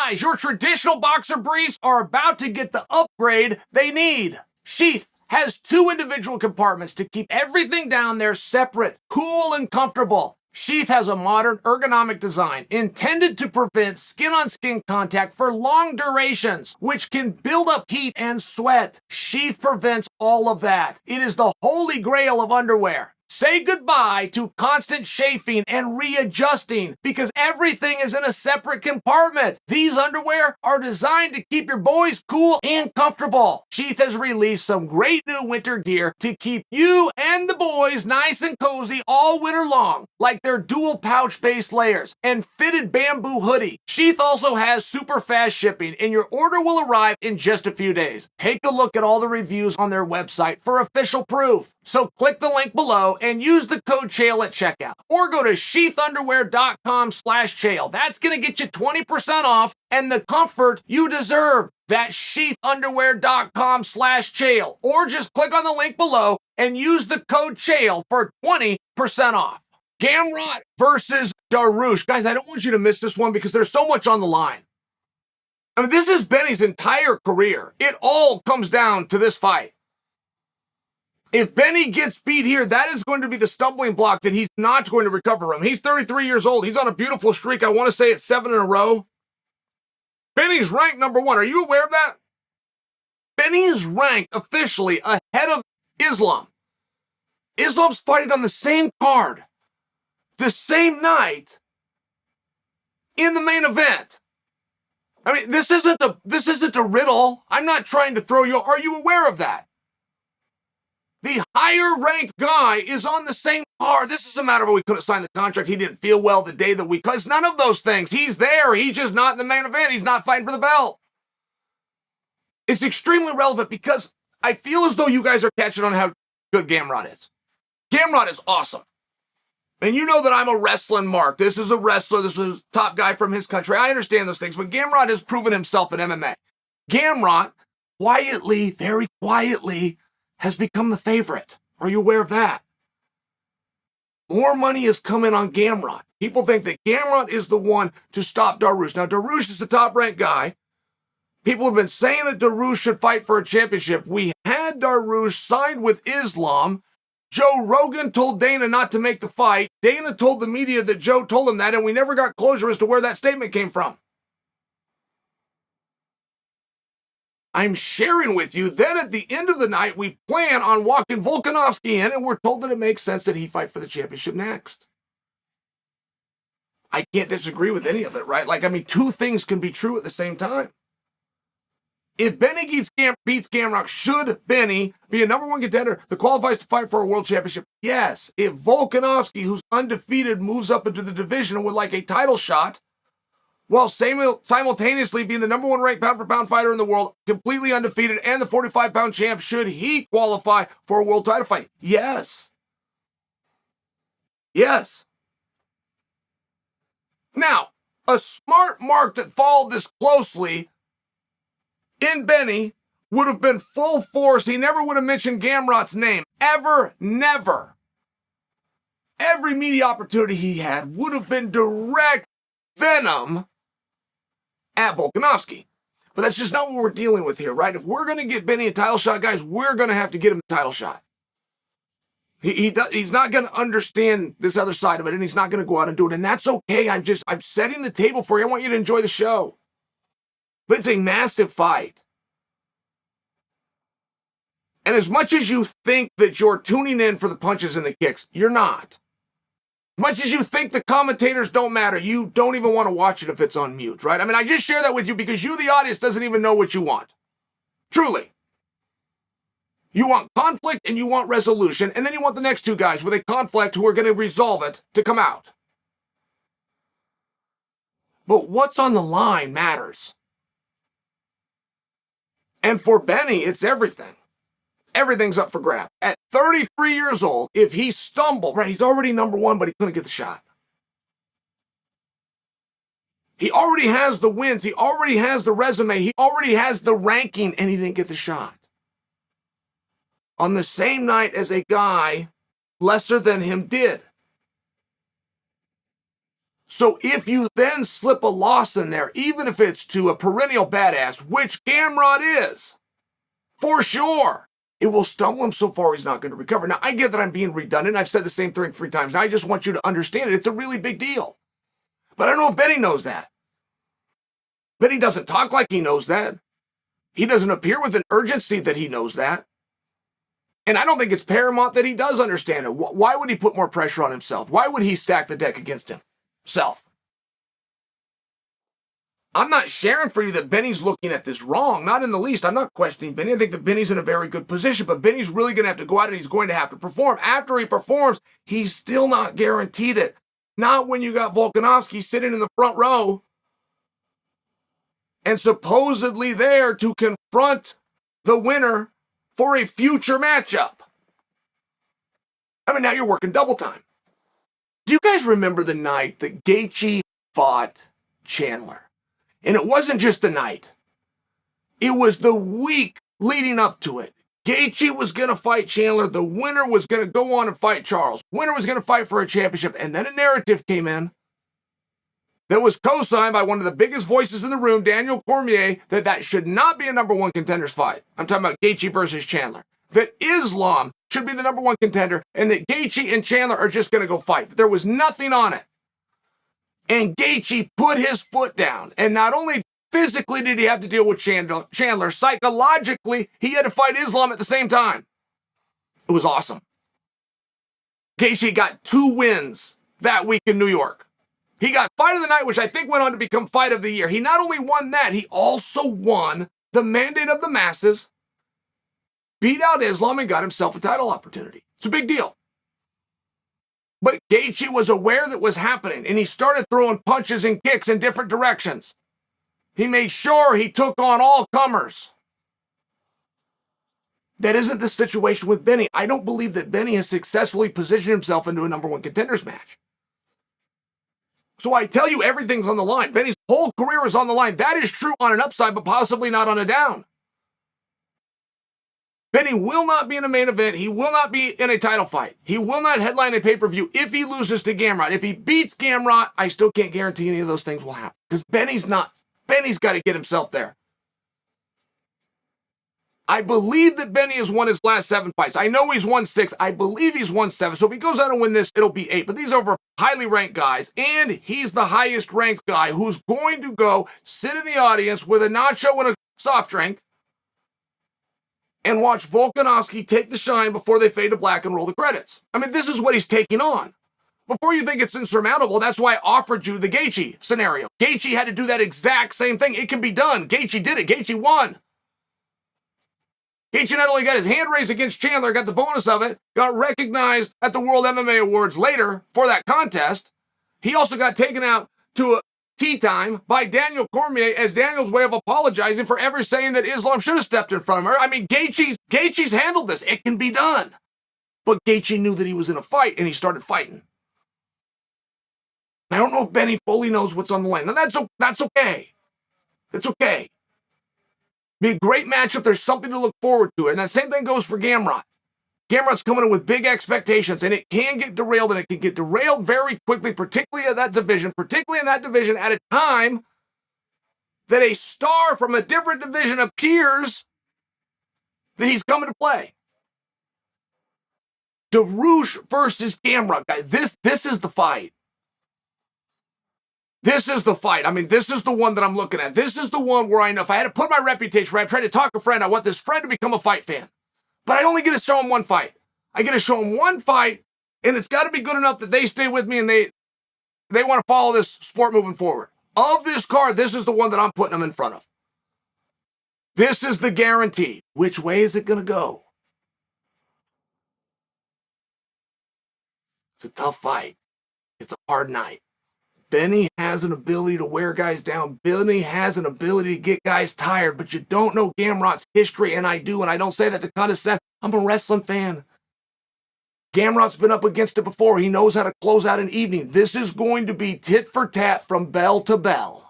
Guys, your traditional boxer briefs are about to get the upgrade they need. Sheath has 2 individual compartments to keep everything down there separate, cool, and comfortable. Sheath has a modern ergonomic design intended to prevent skin-on-skin contact for long durations, which can build up heat and sweat. Sheath prevents all of that. It is the holy grail of underwear. Say goodbye to constant chafing and readjusting because everything is in a separate compartment. These underwear are designed to keep your boys cool and comfortable. Sheath has released some great new winter gear to keep you and the boys nice and cozy all winter long, like their dual pouch base layers and fitted bamboo hoodie. Sheath also has super fast shipping and your order will arrive in just a few days. Take a look at all the reviews on their website for official proof. So click the link below and use the code Chael at checkout. Or go to sheathunderwear.com/Chael. That's going to get you 20% off and the comfort you deserve. That's sheathunderwear.com/Chael. Or just click on the link below and use the code Chael for 20% off. Gamrot versus Dariush. Guys, I don't want you to miss this one because there's so much on the line. I mean, this is Beneil's entire career. It all comes down to this fight. If Beneil gets beat here, that is going to be the stumbling block that he's not going to recover from. He's 33 years old. He's on a beautiful streak. I want to say it's 7 in a row. Beneil's ranked number 1. Are you aware of that? Beneil is ranked officially ahead of Islam. Islam's fighting on the same card, the same night, in the main event. I mean, this isn't a riddle. I'm not trying to throw you. Are you aware of that? The higher-ranked guy is on the same card. This is a matter of we couldn't sign the contract. He didn't feel well the day that we... Because none of those things. He's there. He's just not in the main event. He's not fighting for the belt. It's extremely relevant because I feel as though you guys are catching on how good Gamrot is. Gamrot is awesome. And you know that I'm a wrestling mark. This is a wrestler. This is a top guy from his country. I understand those things. But Gamrot has proven himself in MMA. Gamrot, quietly, very quietly, has become the favorite. Are you aware of that? More money is coming on Gamrot. People think that Gamrot is the one to stop Dariush. Now, Dariush is the top-ranked guy. People have been saying that Dariush should fight for a championship. We had Dariush signed with Islam. Joe Rogan told Dana not to make the fight. Dana told the media that Joe told him that, and we never got closure as to where that statement came from. I'm sharing with you, then at the end of the night, we plan on walking Volkanovski in, and we're told that it makes sense that he fight for the championship next. I can't disagree with any of it, right? Like, I mean, 2 things can be true at the same time. If Beneil beats Gamrot, should Beneil be a number 1 contender that qualifies to fight for a world championship? Yes. If Volkanovski, who's undefeated, moves up into the division with like a title shot, while simultaneously being the number 1 ranked pound-for-pound fighter in the world, completely undefeated, and the 45-pound champ, should he qualify for a world title fight? Yes. Yes. Now, a smart mark that followed this closely in Beneil would have been full force. He never would have mentioned Gamrot's name. Ever, never. Every media opportunity he had would have been direct venom at Volkanovski. But that's just not what we're dealing with here, right? If we're going to get Beneil a title shot, guys, we're going to have to get him a title shot. He's not going to understand this other side of it, and he's not going to go out and do it. And that's okay. I'm setting the table for you. I want you to enjoy the show. But it's a massive fight. And as much as you think that you're tuning in for the punches and the kicks, you're not. As much as you think the commentators don't matter, you don't even want to watch it if it's on mute, right? I mean, I just share that with you because you, the audience, doesn't even know what you want. Truly. You want conflict and you want resolution, and then you want the next 2 guys with a conflict who are going to resolve it to come out. But what's on the line matters. And for Beneil, it's everything. Everything's up for grabs. At 33 years old, if he stumbled, right, he's already number 1, but he couldn't get the shot. He already has the wins. He already has the resume. He already has the ranking, and he didn't get the shot. On the same night as a guy lesser than him did. So if you then slip a loss in there, even if it's to a perennial badass, which Gamrot is, for sure, it will stumble him so far he's not going to recover. Now, I get that I'm being redundant. I've said the same thing 3 times. Now, I just want you to understand it. It's a really big deal. But I don't know if Benny knows that. Benny doesn't talk like he knows that. He doesn't appear with an urgency that he knows that. And I don't think it's paramount that he does understand it. Why would he put more pressure on himself? Why would he stack the deck against himself? I'm not sharing for you that Benny's looking at this wrong. Not in the least. I'm not questioning Benny. I think that Benny's in a very good position, but Benny's really going to have to go out and he's going to have to perform. After he performs, he's still not guaranteed it. Not when you got Volkanovski sitting in the front row and supposedly there to confront the winner for a future matchup. I mean, now you're working double time. Do you guys remember the night that Gaethje fought Chandler? And it wasn't just the night. It was the week leading up to it. Gaethje was going to fight Chandler. The winner was going to go on and fight Charles. Winner was going to fight for a championship. And then a narrative came in that was co-signed by one of the biggest voices in the room, Daniel Cormier, that should not be a number 1 contenders fight. I'm talking about Gaethje versus Chandler. That Islam should be the number 1 contender and that Gaethje and Chandler are just going to go fight. There was nothing on it. And Gaethje put his foot down. And not only physically did he have to deal with Chandler, psychologically, he had to fight Islam at the same time. It was awesome. Gaethje got 2 wins that week in New York. He got Fight of the Night, which I think went on to become Fight of the Year. He not only won that, he also won the mandate of the masses, beat out Islam, and got himself a title opportunity. It's a big deal. But Gaethje was aware that was happening, and he started throwing punches and kicks in different directions. He made sure he took on all comers. That isn't the situation with Benny. I don't believe that Benny has successfully positioned himself into a number 1 contenders match. So I tell you, everything's on the line. Benny's whole career is on the line. That is true on an upside, but possibly not on a down. Benny will not be in a main event. He will not be in a title fight. He will not headline a pay-per-view if he loses to Gamrot. If he beats Gamrot, I still can't guarantee any of those things will happen. Because Benny's got to get himself there. I believe that Benny has won his last 7 fights. I know he's won 6. I believe he's won 7. So if he goes out and win this, it'll be 8. But these are over highly ranked guys. And he's the highest ranked guy who's going to go sit in the audience with a nacho and a soft drink and watch Volkanovski take the shine before they fade to black and roll the credits. I mean, this is what he's taking on. Before you think it's insurmountable, that's why I offered you the Gaethje scenario. Gaethje had to do that exact same thing. It can be done. Gaethje did it. Gaethje won. Gaethje not only got his hand raised against Chandler, got the bonus of it, got recognized at the World MMA Awards later for that contest. He also got taken out to a tea time by Daniel Cormier as Daniel's way of apologizing for ever saying that Islam should have stepped in front of her. I mean, Gaethje's handled this. It can be done. But Gaethje knew that he was in a fight, and he started fighting. I don't know if Benny fully knows what's on the line. Now, that's okay. It's okay. Be a great matchup. There's something to look forward to. And that same thing goes for Gamrot. Gamrot's coming in with big expectations, and it can get derailed, and it can get derailed very quickly, particularly in that division at a time that a star from a different division appears that he's coming to play. Dariush versus Gamrot, guys. This is the fight. This is the fight. I mean, this is the one that I'm looking at. This is the one where I know if I had to put my reputation right, I'm trying to talk a friend, I want this friend to become a fight fan. But I only get to show him one fight. I get to show him one fight, and it's got to be good enough that they stay with me and they want to follow this sport moving forward. Of this card, this is the one that I'm putting them in front of. This is the guarantee. Which way is it going to go? It's a tough fight. It's a hard night. Benny has an ability to wear guys down. Benny has an ability to get guys tired, but you don't know Gamrot's history, and I do, and I don't say that to condescend. I'm a wrestling fan. Gamrot's been up against it before. He knows how to close out an evening. This is going to be tit for tat from bell to bell.